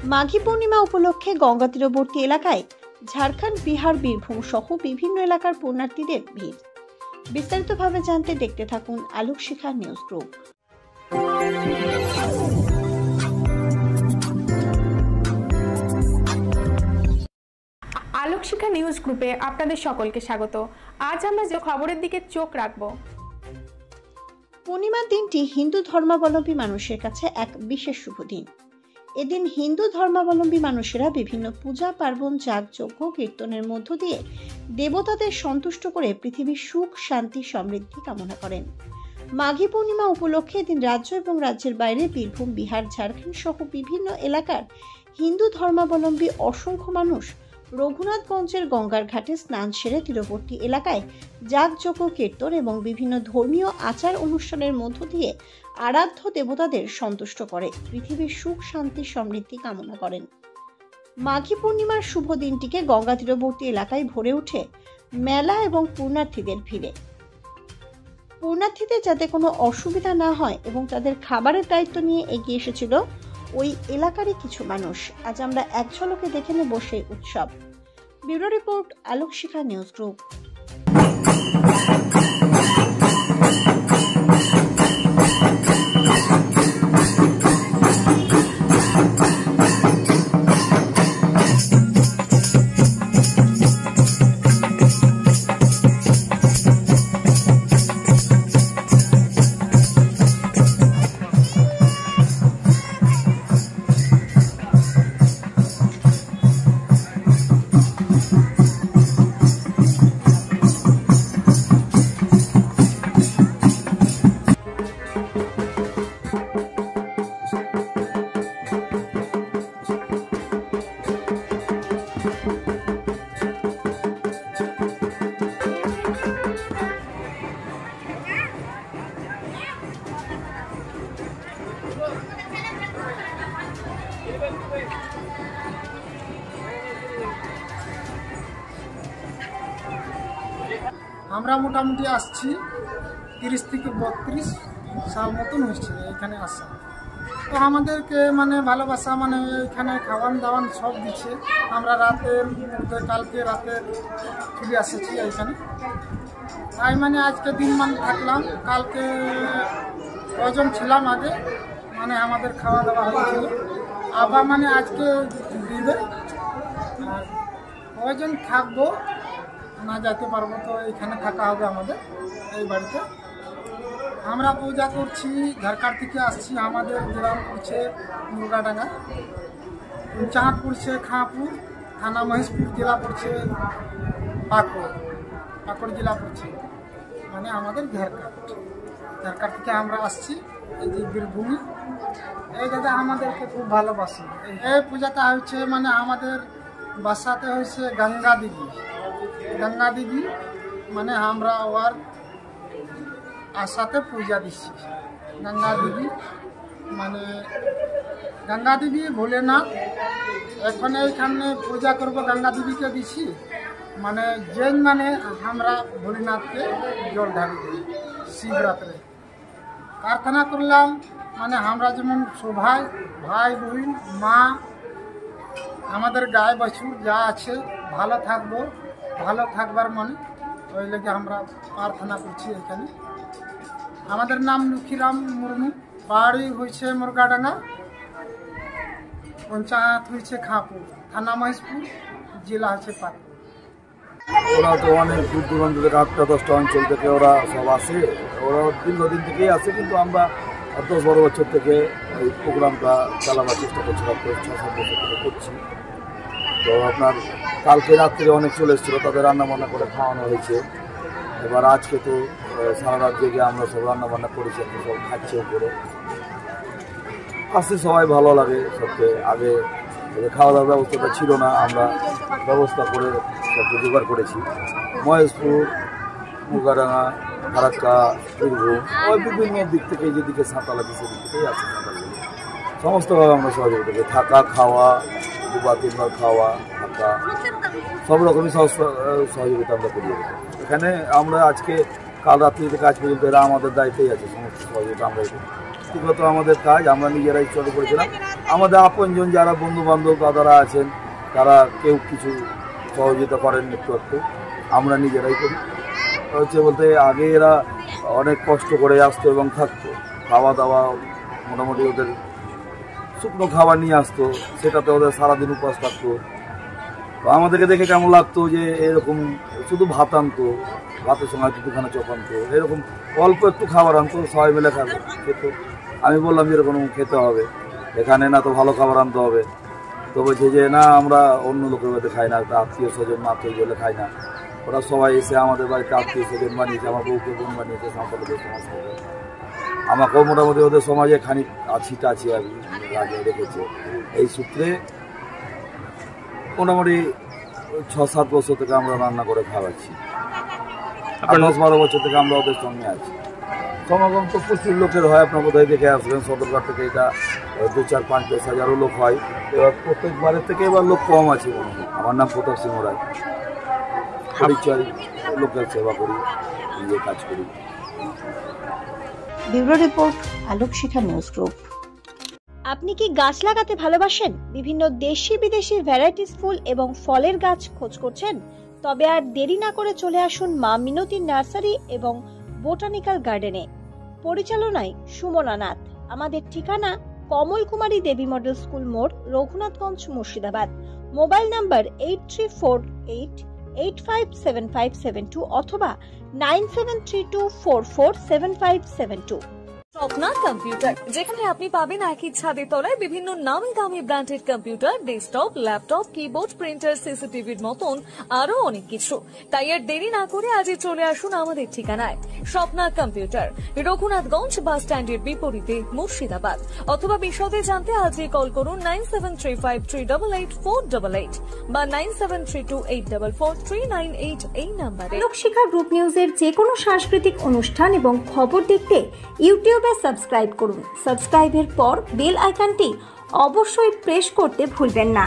মাঘী পূর্ণিমা উপলক্ষে গঙ্গা তীরবর্তী এলাকায় ঝাড়খণ্ড, বিহার, বীরভূম সহ বিভিন্ন এলাকার পুণ্যার্থীদের ভিড়। বিস্তারিতভাবে জানতে দেখতে থাকুন Alokshikha news group. Alokshikha news গ্রুপে আপনাদের সকলকে স্বাগত। আজ আমরা যে খবরের দিকে চোখ রাখব। পূর্ণিমার দিনটি হিন্দু ধর্মাবলম্বী মানুষের কাছে এক বিশেষ শুভ দিন। এদিন হিন্দু ধর্মাবলম্বী মানুষেরা বিভিন্ন পূজা পার্বণ, যাগযজ্ঞ, কীর্তনের মধ্য দিয়ে দেবতাদের সন্তুষ্ট করে পৃথিবীর সুখ, শান্তি, সমৃদ্ধি কামনা করেন। মাঘী পূর্ণিমা উপলক্ষে এদিন রাজ্য এবং রাজ্যের বাইরে বীরভূম, বিহার, ঝাড়খণ্ড সহ বিভিন্ন এলাকার হিন্দু ধর্মাবলম্বী অসংখ্য মানুষ রঘুনাথগঞ্জের গঙ্গার ঘাটে স্নান সেরে তীরবর্তী এলাকায় যাগযজ্ঞ, কীর্তন এবং বিভিন্ন ধর্মীয় আচার অনুষ্ঠানের মধ্য দিয়ে আরাধ্য দেবতাদের সন্তুষ্ট করে পৃথিবীর সুখ, শান্তি, সমৃদ্ধি কামনা করেন। মাঘী পূর্ণিমার শুভ দিনটিকে গঙ্গা তীরবর্তী এলাকায় ভরে ওঠে মেলা এবং পুণ্যার্থীদের ভিড়ে। পুণ্যার্থীদের যাতে কোনো অসুবিধা না হয় এবং তাদের খাবারের দায়িত্ব নিয়ে এগিয়ে এসেছিল ওই এলাকারই কিছু মানুষ। আজ আমরা এক ঝলকে দেখে নেব সেই উৎসব। Bureau report, Alokshikha news group. আমরা মোটামুটি আসছি 30 থেকে 32 সাল মতন হচ্ছে এখানে আসা। তো আমাদেরকে ভালোবাসা এখানে খাওয়ান দাওয়ান সব দিচ্ছে। আমরা কালকে রাতে চলে এসেছি এইখানে। তাই আজকে দিন থাকলাম। কালকে কজন ছিলাম আগে, আমাদের খাওয়া দাওয়া হয়েছিল। আবার আজকে দিবে। আর কজন থাকবো না যেতে পারবো, তো এখানে থাকা হবে আমাদের এই বাড়িতে। আমরা পূজা করছি, ঝাড়খণ্ড থেকে আসছি। আমাদের গ্রাম পড়ছে মুরগাডাঙ্গা, চাঁদ পড়ছে খাঁপুর, থানা মহেশপুর জেলা পড়ছে পাকড় জেলা পড়ছে, আমাদের ঝাড়খণ্ড থেকে আমরা আসছি। এই যে বীরভূমি, এই দাদা আমাদেরকে খুব ভালোবাসি। এই পূজাটা হচ্ছে আমাদের বাসাতে হয়েছে গঙ্গা দেবী। আমরা ওর আশাতে পূজা দিচ্ছি। গঙ্গা দেবী ভোলেনাথ। এখন এইখানে পূজা করব, গঙ্গা দেবীকে দিচ্ছি। জৈন আমরা ভোলেনাথকে জল ঢালি দিই শিবরাত্রে। প্রার্থনা করলাম আমরা যেমন সবাই ভাই বোন মা আমাদের গায়ে বাছুর যা আছে ভালো থাকবো, ভালো থাকবার ওই লেগে আমরা প্রার্থনা করছি এখানে। আমাদের নাম লক্ষ্মীরাম মুর্মু, বাড়ি হয়েছে মুরগাডাঙ্গা, পঞ্চায়েত হয়েছে খাঁপুর, থানা মহেশপুর, জেলা হচ্ছে পাকড়। ওরা তো অনেক দূর দূরান্ত থেকে 8টা-10টা অঞ্চল থেকে ওরা সব আসে। ওরা দীর্ঘদিন থেকেই আসে, কিন্তু আমরা 10-12 বছর থেকে এই প্রোগ্রামটা চালাবার চেষ্টা করছি, 6-7 বছর থেকে করছি। তো আপনার কালকে রাত্রে অনেক চলে এসেছিলো, তাদের রান্নাবান্না করে খাওয়ানো হয়েছে। এবার আজকে তো সারা রাত জেগে আমরা সব রান্নাবান্না করেছি, আপনি সব খাচ্ছে উপরে আসতে সবাই ভালো লাগে। সবকে আগে খাওয়া দাওয়ার ব্যবস্থাটা ছিল না, আমরা ব্যবস্থা করে সবকে জোগাড় করেছি। মহেশপুর, মুরগাডাঙ্গা, ফারাক্কা, বীরভূম, ওই বিভিন্ন দিক থেকে যেদিকে সাঁতাল আছে সেদিক থেকেই আছে। সাঁতালগুলো সমস্তভাবে আমরা সহযোগিতা করি, থাকা খাওয়া, 2-3 বার খাওয়া থাকা সব রকমই সহযোগিতা আমরা করি। এখানে আমরা আজকে কাল রাত্রি থেকে আজ পর্যন্ত এরা আমাদের দায়িত্বেই আছে, সমস্ত সহযোগিতা আমরা ব্যক্তিগত আমাদের কাজ, আমরা নিজেরাই চালু করেছিলাম। আমাদের আপনজন যারা বন্ধু বান্ধব দাদারা আছেন তারা কেউ কিছু সহযোগিতা করেন একটু, আমরা নিজেরাই করি। হচ্ছে বলতে আগে এরা অনেক কষ্ট করে আসতো এবং থাকতো, খাওয়া দাওয়া মোটামুটি ওদের শুকনো খাবার নিয়ে আসতো, সেটাতে ওদের সারাদিন উপবাস থাকতো। তো আমাদেরকে দেখে কেমন লাগতো যে এরকম শুধু ভাত আনতো, ভাতের সঙ্গে দুখানা চপ আনতো, এরকম অল্প একটু খাবার আনতো, সবাই মিলে খেত। আমি বললাম যে এরকম খেতে হবে, এখানে না তো ভালো খাবার আনতে হবে। তো বলছে যে না আমরা অন্য লোকের বাড়িতে খাই না, একটা আত্মীয় স্বজন আত্মীয় গেলে খাই না। ওরা সবাই এসে আমাদের বাড়িতে আত্মীয় স্বজন বানিয়েছে, আমার বউকে বোন বানিয়েছে, সম্পর্কে সমাজ থেকে আমাকেও মোটামুটি ওদের সমাজে খানিক আছি আমি আগে রেখেছে। এই সূত্রে মোটামুটি 6-7 বছর থেকে আমরা রান্না করে খাওয়াচ্ছি, 10-12 বছর থেকে আমরা ওদের সঙ্গে আছি। সমাগম তো প্রচুর লোকের হয়, আপনার বোধহয় দেখে আসবেন সদরঘাট থেকে এটা 2-4-5-10 হাজারও লোক হয়। এবার প্রত্যেকবারের থেকে এবার লোক কম আছে মনে হয়। আমার নাম প্রতাপ সিংহ রায়, পরিচয় লোকের সেবা করি, নিজে কাজ করি। ব্যুরো রিপোর্ট, আলোক শিখা নিউজ গ্রুপ। আপনি কি গাছ লাগাতে ভালোবাসেন? বিভিন্ন দেশি বিদেশি ভ্যারাইটিস ফুল এবং ফলের গাছ খোঁজ করছেন? তবে আর দেরি না করে চলে আসুন মা মিনতি নার্সারি এবং বোটানিক্যাল গার্ডেনে। পরিচালনায় সুমনা নাথ। আমাদের ঠিকানা কমল কুমারী দেবী মডেল স্কুল মোড়, রঘুনাথগঞ্জ, মুর্শিদাবাদ। মোবাইল নাম্বার 8348857572 অথবা 9732447572। স্বপ্না কম্পিউটার, যেখানে আপনি পাবেন একই ছাদের তলায় বিভিন্ন নামি দামি branded computer, desktop, laptop, keyboard, printer, সিসিটিভির মতন আরো অনেক কিছু। তাই আর দেরি না করে আজই চলে আসুন আমাদের ঠিকানায়। স্বপ্না কম্পিউটার, রঘুনাথগঞ্জ বাস স্ট্যান্ডের বিপরীতে, মুর্শিদাবাদ। অথবা বিশদে জানতে আজই কল করুন 9735388488 বা 9732844398 এই নাম্বারে। আলোক শিখা গ্রুপ নিউজের যে কোনো সাংস্কৃতিক অনুষ্ঠান এবং খবর দেখতে ইউটিউবে সাবস্ক্রাইব করুন। সাবস্ক্রাইবের পর বেল আইকনটি অবশ্যই প্রেস করতে ভুলবেন না।